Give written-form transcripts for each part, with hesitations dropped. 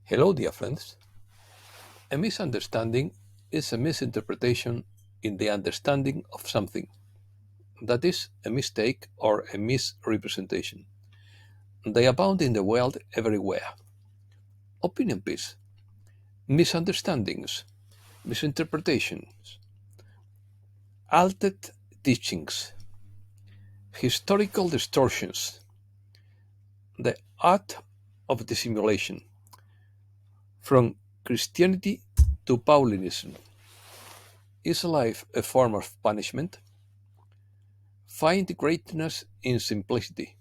Hello, dear friends. A misunderstanding is a misinterpretation in the understanding of something. That is, a mistake or a misrepresentation. They abound in the world everywhere. Opinion piece, misunderstandings, misinterpretations, altered teachings, historical distortions, the art of dissimulation, from Christianity to Paulinism. Is life a form of punishment? Find greatness in simplicity.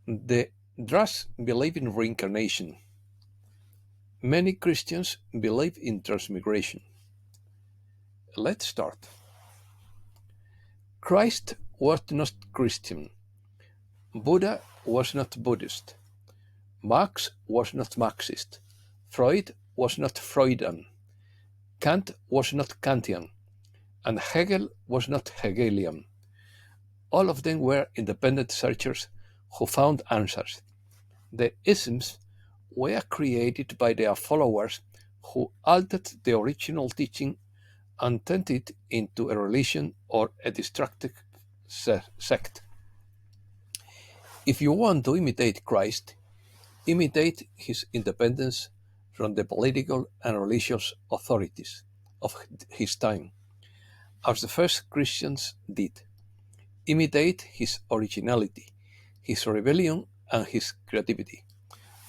The Druze believe in reincarnation. Many Christians believe in transmigration. Let's start. Christ was not Christian. Buddha was not Buddhist. Marx was not Marxist. Freud was not Freudian. Kant was not Kantian. And Hegel was not Hegelian. All of them were independent searchers who found answers. The isms were created by their followers who altered the original teaching and turned it into a religion or a destructive sect. If you want to imitate Christ, imitate his independence from the political and religious authorities of his time, as the first Christians did. Imitate his originality, his rebellion, and his creativity.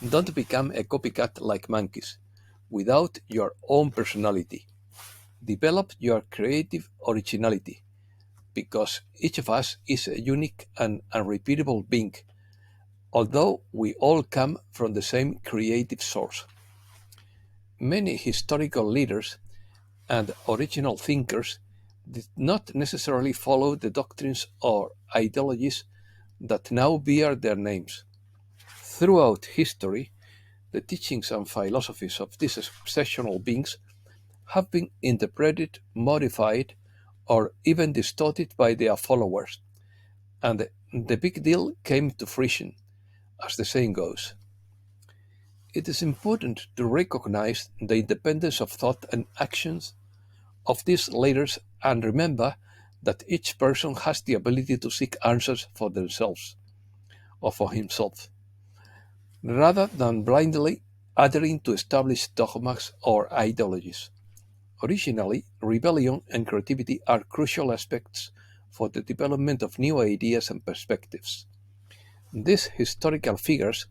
Don't become a copycat like monkeys, without your own personality. Develop your creative originality, because each of us is a unique and unrepeatable being, although we all come from the same creative source. Many historical leaders and original thinkers did not necessarily follow the doctrines or ideologies that now bear their names. Throughout history, the teachings and philosophies of these exceptional beings have been interpreted, modified, or even distorted by their followers, and the big deal came to fruition, as the saying goes. It is important to recognize the independence of thought and actions of these leaders and remember that each person has the ability to seek answers for themselves or for himself, rather than blindly adhering to established dogmas or ideologies. Originally, rebellion and creativity are crucial aspects for the development of new ideas and perspectives. These historical figures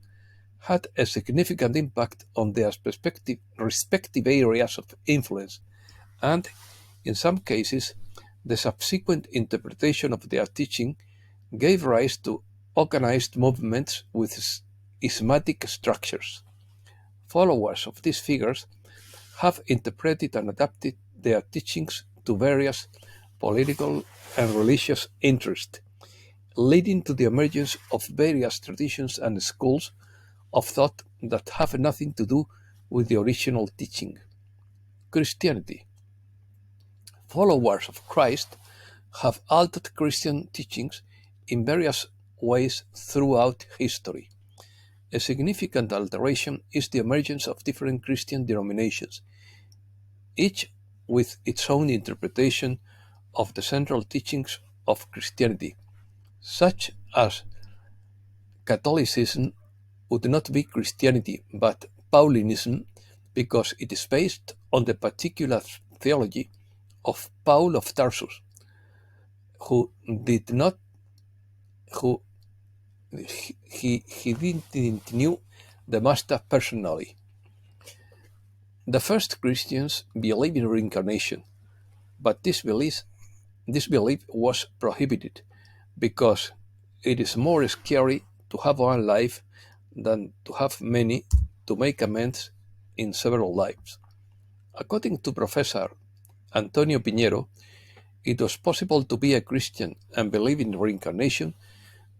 had a significant impact on their respective areas of influence, and, in some cases, the subsequent interpretation of their teaching gave rise to organized movements with schismatic structures. Followers of these figures have interpreted and adapted their teachings to various political and religious interests, leading to the emergence of various traditions and schools of thought that have nothing to do with the original teaching. Christianity. Followers of Christ have altered Christian teachings in various ways throughout history. A significant alteration is the emergence of different Christian denominations, each with its own interpretation of the central teachings of Christianity, such as Catholicism would not be Christianity but Paulinism because it is based on the particular theology of Paul of Tarsus, who did not who he didn't knew the master personally. The first Christians believed in reincarnation, but this belief was prohibited because it is more scary to have one life than to have many to make amends in several lives. According to Professor Antonio Pinheiro, it was possible to be a Christian and believe in reincarnation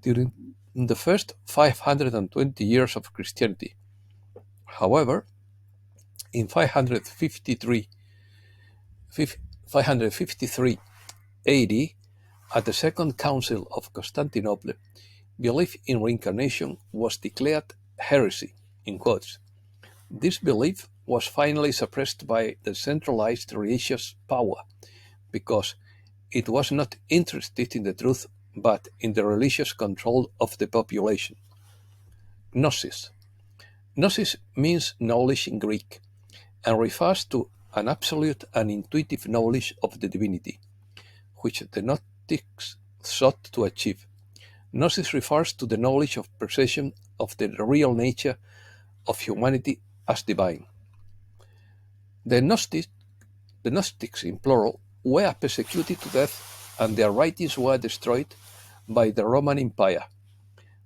during the first 520 years of Christianity. However, in 553 AD, at the Second Council of Constantinople, belief in reincarnation was declared heresy, in quotes. This belief was finally suppressed by the centralized religious power because it was not interested in the truth but in the religious control of the population. Gnosis. Gnosis means knowledge in Greek and refers to an absolute and intuitive knowledge of the divinity, which the Gnostics sought to achieve. Gnosis refers to the knowledge of perception of the real nature of humanity as divine. The Gnostics, in plural, were persecuted to death and their writings were destroyed by the Roman Empire.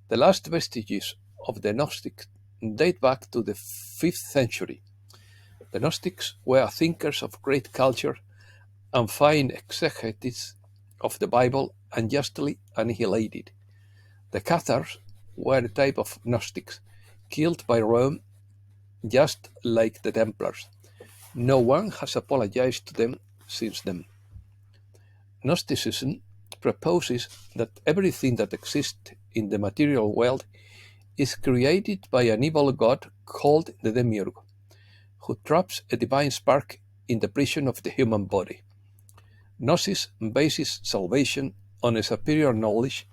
The last vestiges of the Gnostics date back to the 5th century. The Gnostics were thinkers of great culture and fine exegetes of the Bible unjustly annihilated. The Cathars were a type of Gnostics, killed by Rome just like the Templars. No one has apologized to them since then. Gnosticism proposes that everything that exists in the material world is created by an evil god called the Demiurge, who traps a divine spark in the prison of the human body. Gnosis bases salvation on a superior knowledge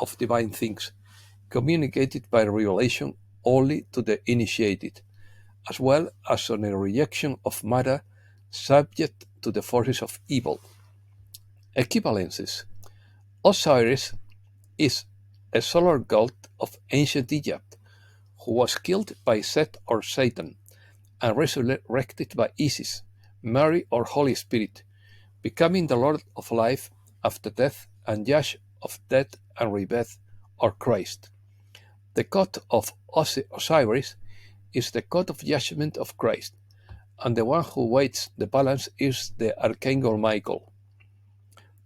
of divine things, communicated by revelation only to the initiated, as well as on a rejection of matter subject to the forces of evil. Equivalences. Osiris is a solar god of ancient Egypt who was killed by Set or Satan and resurrected by Isis, Mary or Holy Spirit, becoming the Lord of life after death and judge of death and rebirth, or Christ. The god of Osiris is the god of judgment of Christ, and the one who weights the balance is the Archangel Michael.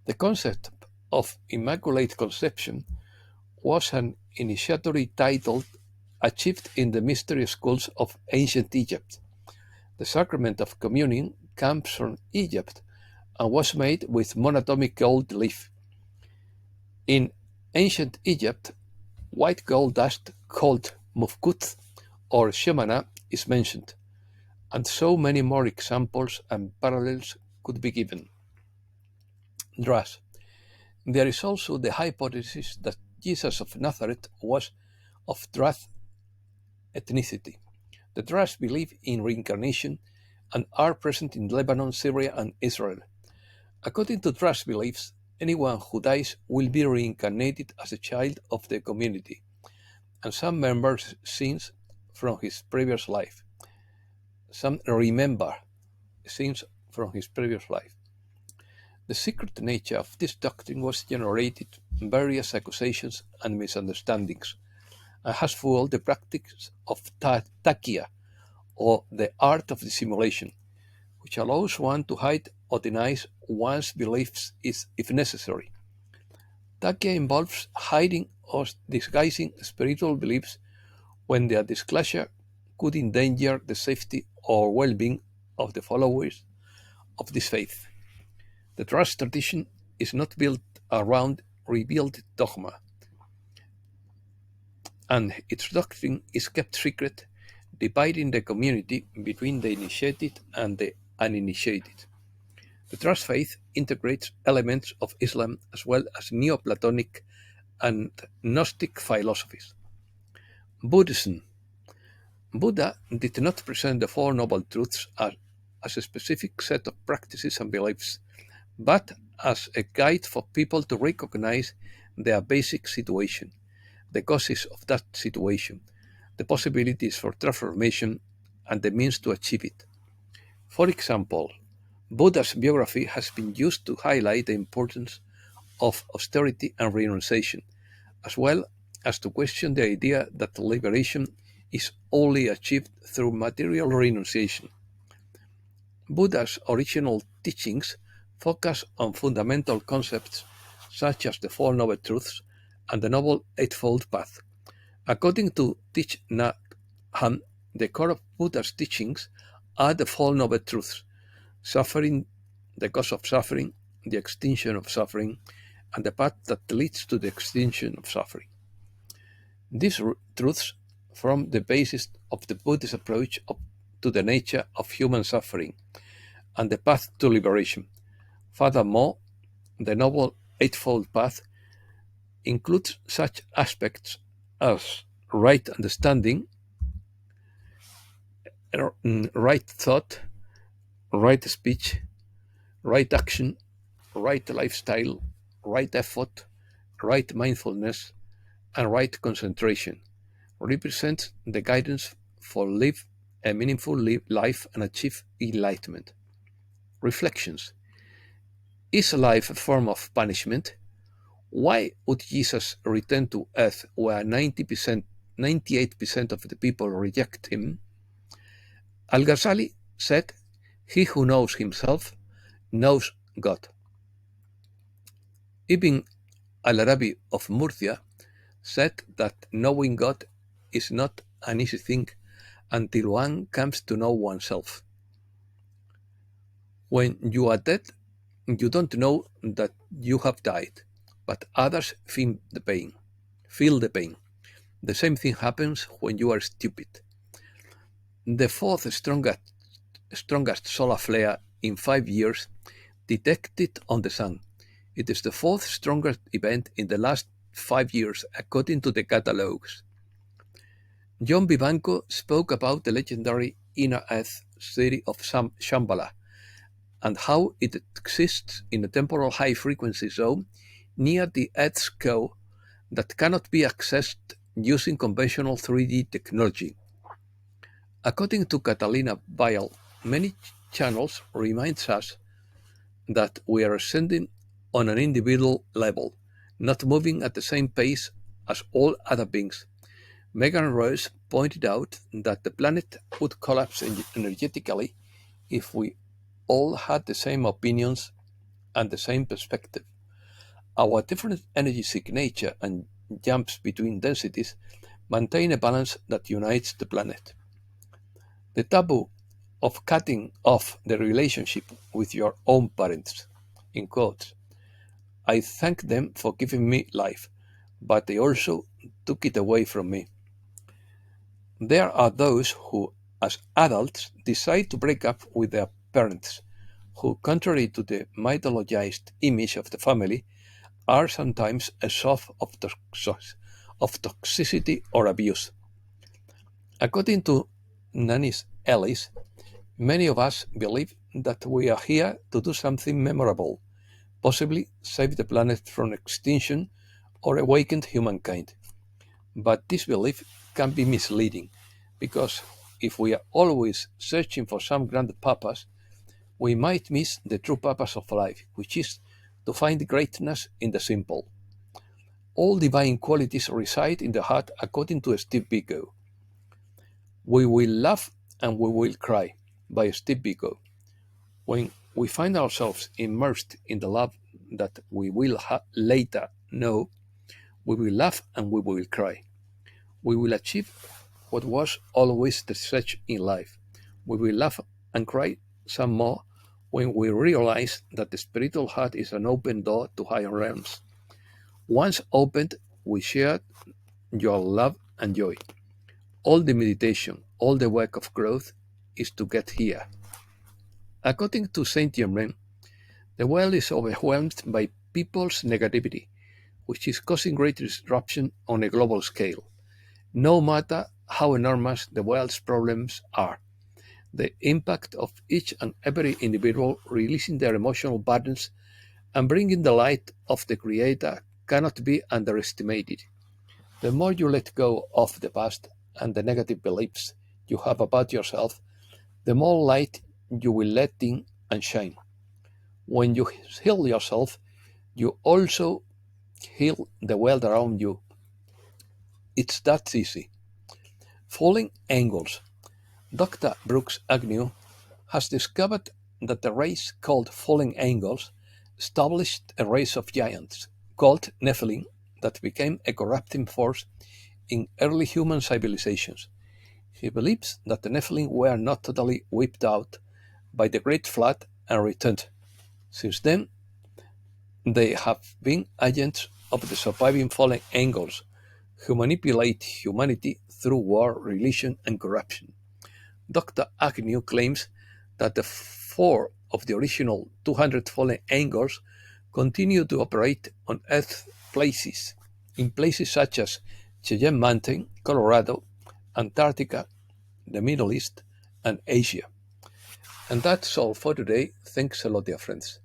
The concept of Immaculate Conception was an initiatory title achieved in the mystery schools of ancient Egypt. The sacrament of communion comes from Egypt and was made with monatomic gold leaf. In ancient Egypt, white gold dust called mufkut or shemana is mentioned, and so many more examples and parallels could be given. Druze. There is also the hypothesis that Jesus of Nazareth was of Druze ethnicity. The Druze believe in reincarnation and are present in Lebanon, Syria, and Israel. According to Druze beliefs, anyone who dies will be reincarnated as a child of the community, and some remember scenes from his previous life. The secret nature of this doctrine was generated various accusations and misunderstandings, and has fueled the practice of taqiyya, or the art of dissimulation, which allows one to hide or deny one's beliefs if necessary. Taqiyya involves hiding or disguising spiritual beliefs when their disclosure could endanger the safety or well-being of the followers of this faith. The Druze tradition is not built around revealed dogma, and its doctrine is kept secret, dividing the community between the initiated and the uninitiated. The Druze faith integrates elements of Islam as well as Neoplatonic and Gnostic philosophies. Buddhism. Buddha did not present the Four Noble Truths as a specific set of practices and beliefs, but as a guide for people to recognize their basic situation, the causes of that situation, the possibilities for transformation, and the means to achieve it. For example, Buddha's biography has been used to highlight the importance of austerity and renunciation, as well as to question the idea that liberation is only achieved through material renunciation. Buddha's original teachings focus on fundamental concepts such as the Four Noble Truths and the Noble Eightfold Path. According to Thich Nhat Hanh, the core of Buddha's teachings are the Four Noble Truths: suffering, the cause of suffering, the extinction of suffering, and the path that leads to the extinction of suffering. These truths from the basis of the Buddhist approach to the nature of human suffering and the path to liberation. Furthermore, the Noble Eightfold Path includes such aspects as right understanding, right thought, right speech, right action, right lifestyle, right effort, right mindfulness, and right concentration. Represent the guidance for live a meaningful life and achieve enlightenment. Reflections. Is life a form of punishment? Why would Jesus return to earth where 98% of the people reject him? Al-Ghazali said, "He who knows himself knows God." Ibn al-Arabi of Murcia said that knowing God is not an easy thing until one comes to know oneself. When you are dead, you don't know that you have died, but others feel the pain. The same thing happens when you are stupid. The fourth strongest solar flare in 5 years detected on the Sun. It is the fourth strongest event in the last 5 years, according to the catalogues. John Vivanco spoke about the legendary inner earth theory of Shambhala and how it exists in a temporal high-frequency zone near the Earth's core that cannot be accessed using conventional 3D technology. According to Catalina Bial, many channels reminds us that we are ascending on an individual level, not moving at the same pace as all other beings. Megan Rose pointed out that the planet would collapse energetically if we all had the same opinions and the same perspective. Our different energy signature and jumps between densities maintain a balance that unites the planet. The taboo of cutting off the relationship with your own parents, in quotes. I thank them for giving me life, but they also took it away from me. There are those who, as adults, decide to break up with their parents, who, contrary to the mythologized image of the family, are sometimes a source of toxicity or abuse. According to Nanis Ellis, many of us believe that we are here to do something memorable, possibly save the planet from extinction or awaken humankind. But this belief can be misleading, because if we are always searching for some grand purpose, we might miss the true purpose of life, which is to find greatness in the simple. All divine qualities reside in the heart, according to Steve Biko. We will laugh and we will cry, by Steve Biko. When we find ourselves immersed in the love that we will later know, we will laugh and we will cry. We will achieve what was always the search in life. We will laugh and cry some more when we realize that the spiritual heart is an open door to higher realms. Once opened, we share your love and joy. All the meditation, all the work of growth is to get here. According to Saint Germain, the world is overwhelmed by people's negativity, which is causing great disruption on a global scale. No matter how enormous the world's problems are, the impact of each and every individual releasing their emotional burdens and bringing the light of the Creator cannot be underestimated. The more you let go of the past and the negative beliefs you have about yourself, the more light you will let in and shine. When you heal yourself, you also heal the world around you. It's that easy. Falling angles. Dr. Brooks Agnew has discovered that a race called falling angels established a race of giants called Nephilim that became a corrupting force in early human civilizations. He believes that the Nephilim were not totally wiped out by the Great Flood and returned. Since then, they have been agents of the surviving fallen angels who manipulate humanity through war, religion, and corruption. Dr. Agnew claims that the 4 of the original 200 fallen angels continue to operate on Earth in places such as Cheyenne Mountain, Colorado, Antarctica, the Middle East, and Asia. And that's all for today. Thanks a lot, dear friends.